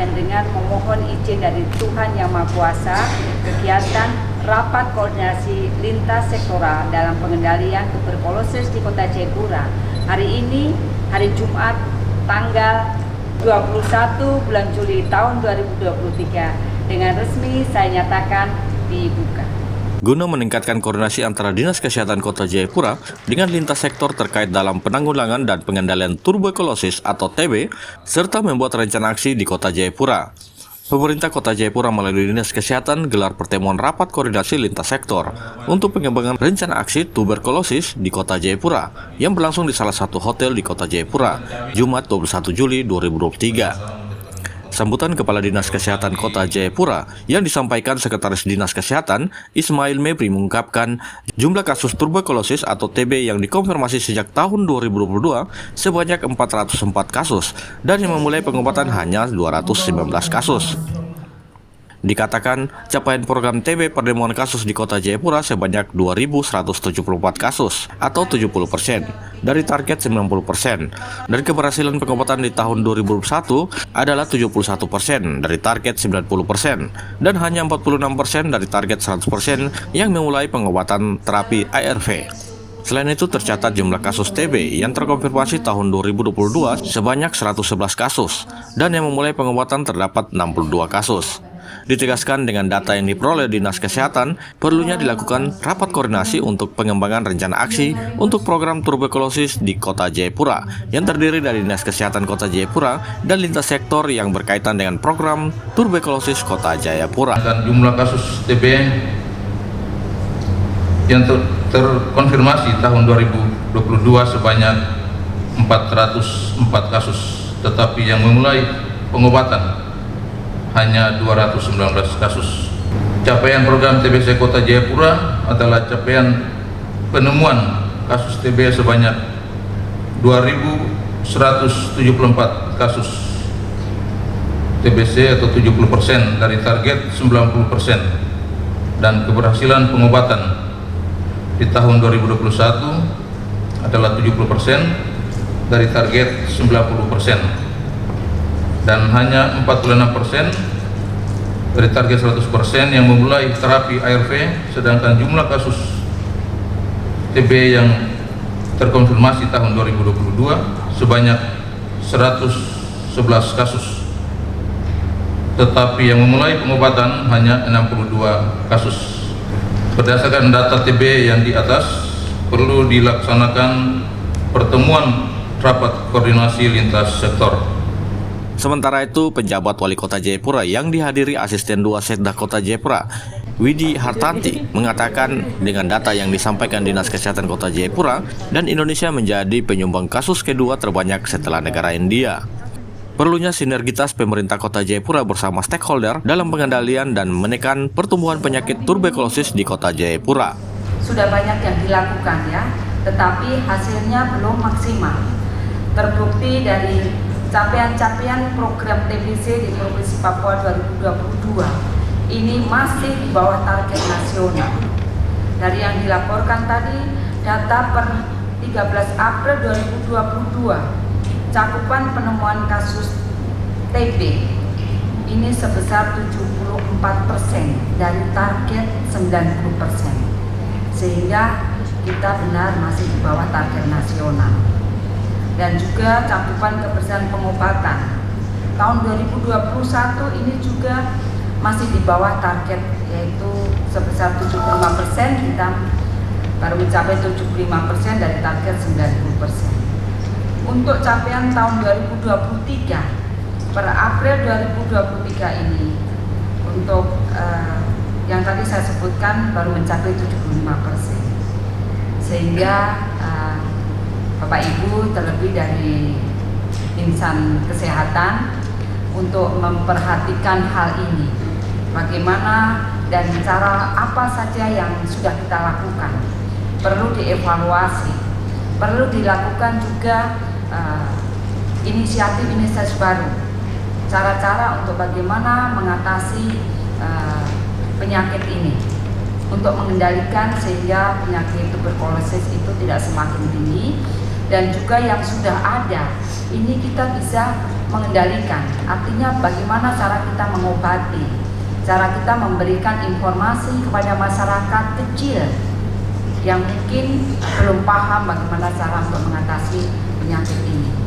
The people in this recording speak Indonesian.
dan dengan memohon izin dari Tuhan Yang Maha Kuasa, kegiatan rapat koordinasi lintas sektoral dalam pengendalian tuberkulosis di Kota Jayapura hari ini, hari Jumat, tanggal 21 bulan Juli tahun 2023, dengan resmi saya nyatakan dibuka. Guna meningkatkan koordinasi antara Dinas Kesehatan Kota Jayapura dengan lintas sektor terkait dalam penanggulangan dan pengendalian tuberkulosis atau TB, serta membuat rencana aksi di Kota Jayapura, pemerintah Kota Jayapura melalui Dinas Kesehatan gelar pertemuan rapat koordinasi lintas sektor untuk pengembangan rencana aksi tuberkulosis di Kota Jayapura yang berlangsung di salah satu hotel di Kota Jayapura, Jumat 21 Juli 2023. Sambutan Kepala Dinas Kesehatan Kota Jayapura yang disampaikan Sekretaris Dinas Kesehatan Ismail Mebri mengungkapkan jumlah kasus tuberkulosis atau TB yang dikonfirmasi sejak tahun 2022 sebanyak 404 kasus dan yang memulai pengobatan hanya 219 kasus. Dikatakan capaian program TB pertemuan kasus di Kota Jayapura sebanyak 2.174 kasus atau 70% dari target 90%, dan keberhasilan pengobatan di tahun 2021 adalah 71% dari target 90% dan hanya 46% dari target 100% yang memulai pengobatan terapi ARV. Selain itu tercatat jumlah kasus TB yang terkonfirmasi tahun 2022 sebanyak 111 kasus dan yang memulai pengobatan terdapat 62 kasus. Ditegaskan dengan data yang diperoleh Dinas Kesehatan, perlunya dilakukan rapat koordinasi untuk pengembangan rencana aksi untuk program tuberkulosis di Kota Jayapura yang terdiri dari Dinas Kesehatan Kota Jayapura dan lintas sektor yang berkaitan dengan program tuberkulosis Kota Jayapura. Dan jumlah kasus TB yang terkonfirmasi tahun 2022 sebanyak 404 kasus, tetapi yang memulai pengobatan hanya 219 kasus. Capaian program TBC Kota Jayapura adalah capaian penemuan kasus TB sebanyak 2.174 kasus TBC atau 70% dari target 90%, dan keberhasilan pengobatan di tahun 2021 adalah 70% dari target 90%. Dan hanya 46% dari target 100% yang memulai terapi ARV, sedangkan jumlah kasus TB yang terkonfirmasi tahun 2022 sebanyak 111 kasus, tetapi yang memulai pengobatan hanya 62 kasus. Berdasarkan data TB yang di atas, perlu dilaksanakan pertemuan rapat koordinasi lintas sektor. Sementara itu, penjabat Wali Kota Jayapura yang dihadiri Asisten 2 Setda Kota Jayapura, Widi Hartanti, mengatakan dengan data yang disampaikan Dinas Kesehatan Kota Jayapura dan Indonesia menjadi penyumbang kasus kedua terbanyak setelah negara India. Perlunya sinergitas pemerintah Kota Jayapura bersama stakeholder dalam pengendalian dan menekan pertumbuhan penyakit tuberkulosis di Kota Jayapura. Sudah banyak yang dilakukan ya, tetapi hasilnya belum maksimal. Terbukti dari capaian-capaian program TBC di Provinsi Papua 2022 ini masih di bawah target nasional. Dari yang dilaporkan tadi, data per 13 April 2022, cakupan penemuan kasus TB ini sebesar 74% dari target 90%, sehingga kita benar masih di bawah target nasional. Dan juga cakupan keberhasilan pengobatan tahun 2021 ini juga masih di bawah target, yaitu sebesar 75%, kita baru mencapai 75% dari target 90%. Untuk capaian tahun 2023 per April 2023 ini, untuk yang tadi saya sebutkan baru mencapai 75%, sehingga Bapak Ibu, terlebih dari insan kesehatan, untuk memperhatikan hal ini, bagaimana dan cara apa saja yang sudah kita lakukan perlu dievaluasi, perlu dilakukan juga inisiatif baru, cara-cara untuk bagaimana mengatasi penyakit ini, untuk mengendalikan sehingga penyakit tuberkulosis itu tidak semakin tinggi, dan juga yang sudah ada, ini kita bisa mengendalikan. Artinya bagaimana cara kita mengobati, cara kita memberikan informasi kepada masyarakat kecil yang mungkin belum paham bagaimana cara untuk mengatasi penyakit ini.